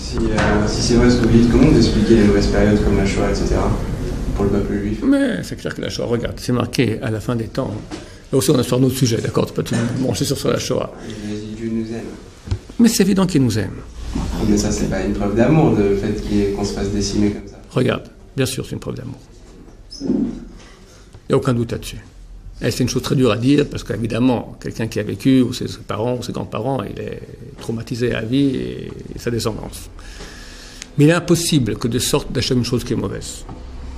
Si c'est vrai ce que vous dites, comment vous expliquez les mauvaises périodes comme la Shoah, etc. pour le peuple juif? Mais c'est clair que la Shoah, regarde, c'est marqué à la fin des temps. Là aussi, on est sur un autre sujet, d'accord? Tu peux te brancher sur la Shoah. Dieu nous aime. Mais c'est évident qu'il nous aime. Mais ça, c'est pas une preuve d'amour, le fait qu'on se fasse décimer comme ça. Regarde, bien sûr, c'est une preuve d'amour. Il n'y a aucun doute là-dessus. Et c'est une chose très dure à dire, parce qu'évidemment, quelqu'un qui a vécu, ou ses parents, ou ses grands-parents, il est traumatisé à vie et sa descendance. Mais il est impossible que de sorte d'Hachem une chose qui est mauvaise.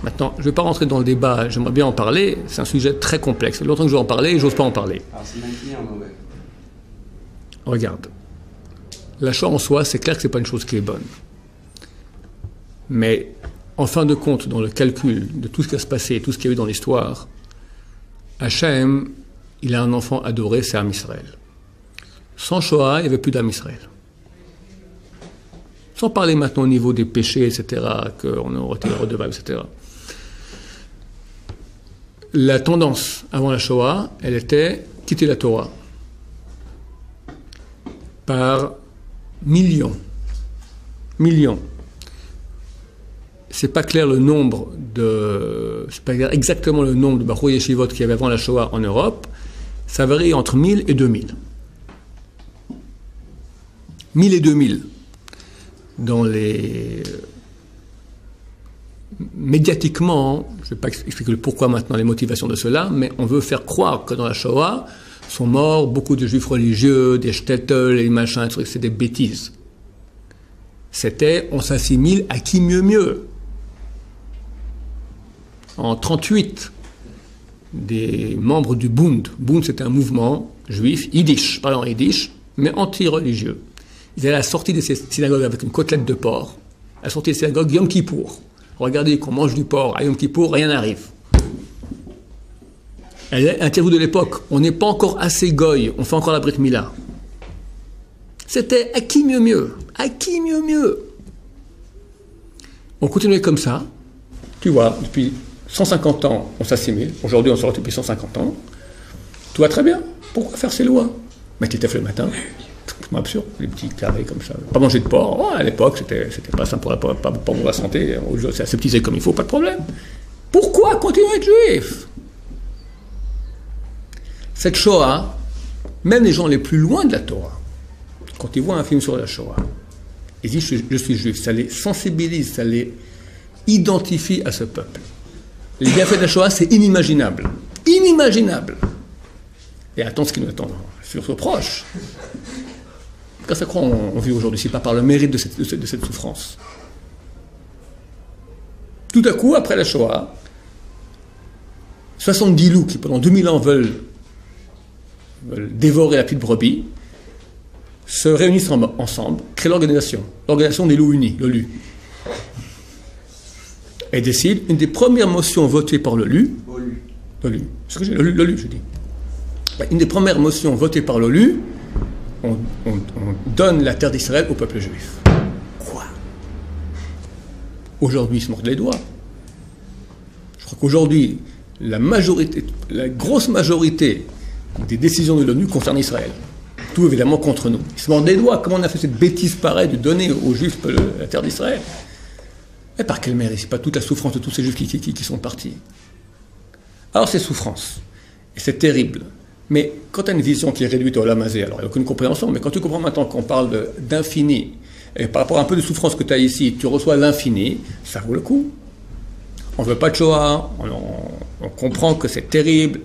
Maintenant, je ne vais pas rentrer dans le débat, j'aimerais bien en parler, c'est un sujet très complexe. Il y a longtemps que je veux en parler et je n'ose pas en parler. Alors c'est même qui en mauvais? Regarde, la Shoah en soi, c'est clair que ce n'est pas une chose qui est bonne. Mais en fin de compte, dans le calcul de tout ce qui va se passer, tout ce qu'il y a eu dans l'histoire, Hachem, il a un enfant adoré, c'est Am Israël. Sans Shoah, il n'y avait plus d'Am Israël. Sans parler maintenant au niveau des péchés, etc., qu'on aurait été redevable, etc. La tendance avant la Shoah, elle était quitter la Torah. Par millions. Millions. C'est pas clair le nombre de... C'est pas clair exactement le nombre de Bahroui Yeshivot qu'il y avait avant la Shoah en Europe. Ça varie entre 1000 et 2000. 1000 et 2000. Dans les... Médiatiquement, je ne vais pas expliquer le pourquoi maintenant, les motivations de cela, mais on veut faire croire que dans la Shoah sont morts beaucoup de juifs religieux, des shtetl, et machins, c'est des bêtises. C'était, on s'assimile à qui mieux. En 1938, des membres du Bund, c'était un mouvement juif, yiddish, parlant yiddish, mais anti-religieux. Ils allaient à la sortie de ces synagogues avec une côtelette de porc, à la sortie des synagogues Yom Kippour. Regardez qu'on mange du porc à Yom Kippour, rien n'arrive. Interview de l'époque, on n'est pas encore assez goy, on fait encore la Brit Mila. C'était à qui mieux. À qui mieux. On continuait comme ça. Tu vois, depuis 150 ans, on s'assimile. Aujourd'hui, on se retrouve depuis 150 ans. Tout va très bien. Pourquoi faire ces lois? Mettre les tefs le matin. C'est absurde, les petits carrés comme ça. Pas manger de porc. Oh, à l'époque, c'était pas simple pour la santé. C'est aseptisé comme il faut, pas de problème. Pourquoi continuer à être juif? Cette Shoah, même les gens les plus loin de la Torah, quand ils voient un film sur la Shoah, ils disent je suis juif, ça les sensibilise, ça les identifie à ce peuple. Les bienfaits de la Shoah, c'est inimaginable. Inimaginable. Et attends ce qui nous attend sur ce proche. Grâce à quoi on vit aujourd'hui, si pas par le mérite de cette souffrance. Tout à coup, après la Shoah, 70 loups qui pendant 2000 ans veulent dévorer la petite brebis, se réunissent ensemble, créent l'organisation des loups unis, l'OLU. Et décident, une des premières motions votées par l'OLU, ce que j'ai, l'OLU, je dis. Une des premières motions votées par l'OLU, on donne la terre d'Israël au peuple juif. Quoi? Aujourd'hui, ils se mordent les doigts. Je crois qu'aujourd'hui, la grosse majorité des décisions de l'ONU concernent Israël. Tout évidemment contre nous. Ils se mordent les doigts. Comment on a fait cette bêtise pareille de donner aux Juifs la terre d'Israël? Et par quel mérite? C'est pas toute la souffrance de tous ces Juifs qui sont partis. Alors c'est souffrance. Et c'est terrible. Mais quand tu as une vision qui est réduite au lamazé, alors il n'y a aucune compréhension, mais quand tu comprends maintenant qu'on parle d'infini, et par rapport à un peu de souffrance que tu as ici, tu reçois l'infini, ça vaut le coup. On ne veut pas de Shoah, on comprend que c'est terrible,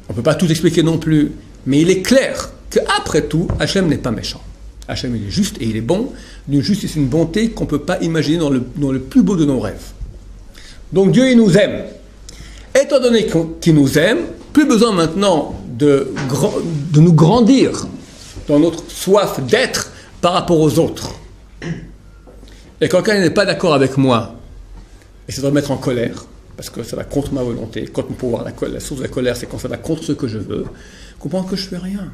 on ne peut pas tout expliquer non plus, mais il est clair qu'après tout, Hachem n'est pas méchant. Hachem, il est juste et il est bon, d'une justice et une bonté qu'on ne peut pas imaginer dans le plus beau de nos rêves. Donc Dieu, il nous aime. Étant donné qu'il nous aime, plus besoin maintenant de nous grandir dans notre soif d'être par rapport aux autres. Et quand quelqu'un n'est pas d'accord avec moi, et ça doit me mettre en colère, parce que ça va contre ma volonté, contre mon pouvoir, la source de la colère, c'est quand ça va contre ce que je veux, comprendre que je ne fais rien.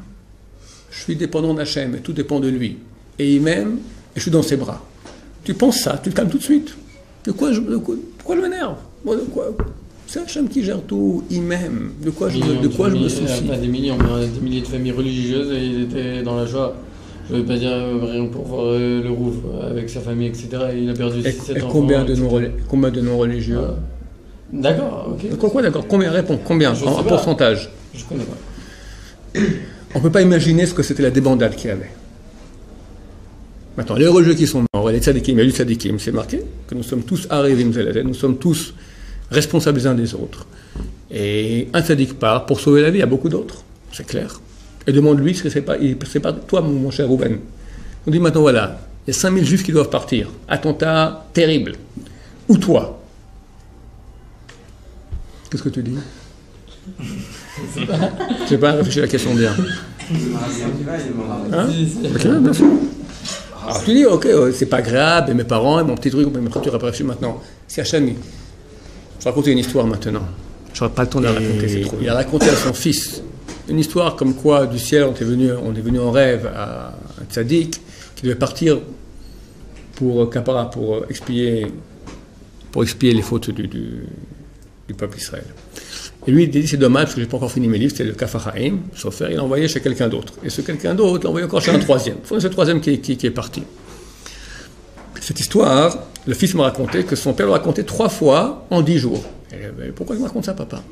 Je suis dépendant d'Hachem et tout dépend de lui. Et il m'aime et je suis dans ses bras. Tu penses ça, tu le calmes tout de suite. Pourquoi je m'énerve? C'est Hachem qui gère tout, il m'aime. De quoi je me soucie? Des milliers de familles religieuses et ils étaient dans la joie. Je veux pas dire rien pour voir le Rouf avec sa famille, etc. Il a perdu ses 7 enfants. Combien de non-religieux D'accord, ok. Quoi, d'accord. Combien? Réponds. Combien? En pourcentage? Je connais pas. On ne peut pas imaginer ce que c'était la débandade qu'il y avait. Maintenant, les religieux qui sont morts, les tzadikim, il y a eu tzadikim, c'est marqué que nous sommes tous arrivés, nous sommes tous responsables les uns des autres. Et un tzadik part pour sauver la vie, il y a beaucoup d'autres, c'est clair. Et demande-lui ce que c'est pas toi, mon cher Rouben. On dit maintenant, voilà, il y a 5000 juifs qui doivent partir. Attentat terrible. Ou toi? Qu'est-ce que tu dis? Je sais pas, réfléchir à la question bien. Hein? Ok, bien sûr. Alors tu dis, ok, c'est pas grave, et mes parents, et mon petit truc, mais tu réfléchis maintenant. C'est Hachem. Je vais raconter une histoire maintenant. Je n'aurai pas le temps de la raconter, c'est trop. Il a raconté à son fils une histoire comme quoi du ciel, on est venu en rêve à un tzaddik qui devait partir pour expier les fautes du peuple Israël. Et lui, il dit, c'est dommage, parce que je n'ai pas encore fini mes livres, c'est le Kaf HaChaim, Sofer, il l'a envoyé chez quelqu'un d'autre. Et ce quelqu'un d'autre l'a envoyé encore chez un troisième. C'est ce troisième qui est parti. Cette histoire, le fils m'a raconté que son père l'a raconté 3 fois en 10 jours. Et pourquoi il me raconte ça, papa?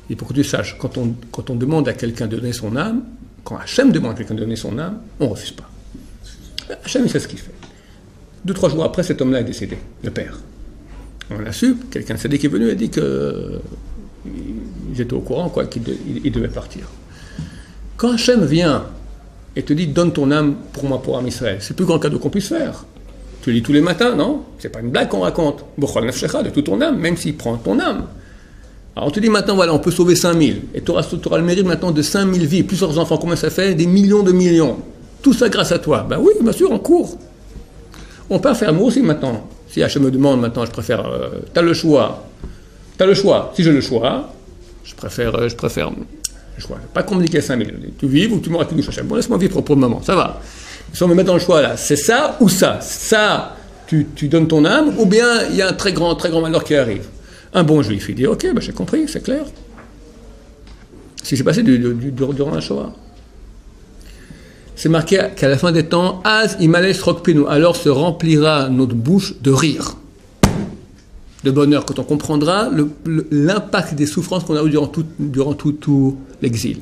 Il dit, pour que tu saches, quand on demande à quelqu'un de donner son âme, quand Hachem demande à quelqu'un de donner son âme, on ne refuse pas. Hachem, il sait ce qu'il fait. 2-3 jours après, cet homme-là est décédé, le père. On l'a su, quelqu'un de Sadek est venu et a dit que ils étaient au courant, quoi, qu'il devait partir. Quand Hachem vient et te dit, donne ton âme pour moi, pour Am Israël, c'est le plus grand cadeau qu'on puisse faire. Tu le lis tous les matins, non? C'est pas une blague qu'on raconte. Bochol nefshecha, de toute ton âme, même s'il prend ton âme. Alors on te dit maintenant, voilà, on peut sauver 5000. Et tu auras le mérite maintenant de 5000 vies. Plusieurs enfants, combien ça fait? Des millions de millions. Tout ça grâce à toi. Ben oui, bien sûr, on court. On peut faire moi aussi maintenant. Si Hachem me demande maintenant, je préfère... t'as le choix. Si j'ai le choix, je préfère le choix. Pas compliqué 5000. Tu vives ou tu mourras, tu nous cherches. Bon, laisse-moi vivre pour le moment, ça va. Si on me met dans le choix là, c'est ça ou ça. Ça, tu donnes ton âme, ou bien il y a un très grand malheur qui arrive. Un bon juif, il dit, ok, ben j'ai compris, c'est clair. Ce qui s'est passé durant la Shoah. C'est marqué qu'à la fin des temps, Az imales rokpinu, alors se remplira notre bouche de rire, de bonheur, quand on comprendra l'impact des souffrances qu'on a eu durant tout l'exil.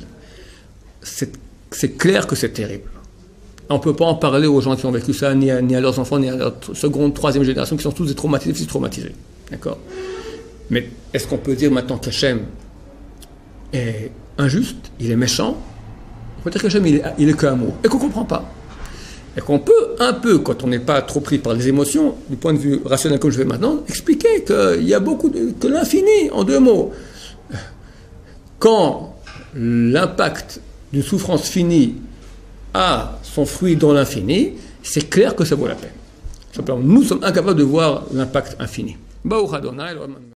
C'est clair que c'est terrible. On ne peut pas en parler aux gens qui ont vécu ça, ni à leurs enfants, ni à leur seconde, troisième génération, qui sont tous traumatisés. D'accord? Mais est-ce qu'on peut dire maintenant qu'Hachem est injuste, il est méchant? On peut dire qu'Hachem, il est qu'amour, et qu'on ne comprend pas. Et qu'on peut un peu, quand on n'est pas trop pris par les émotions, du point de vue rationnel comme je vais maintenant, expliquer qu'il y a que l'infini, en 2 mots. Quand l'impact d'une souffrance finie a son fruit dans l'infini, c'est clair que ça vaut la peine. Simplement, nous sommes incapables de voir l'impact infini.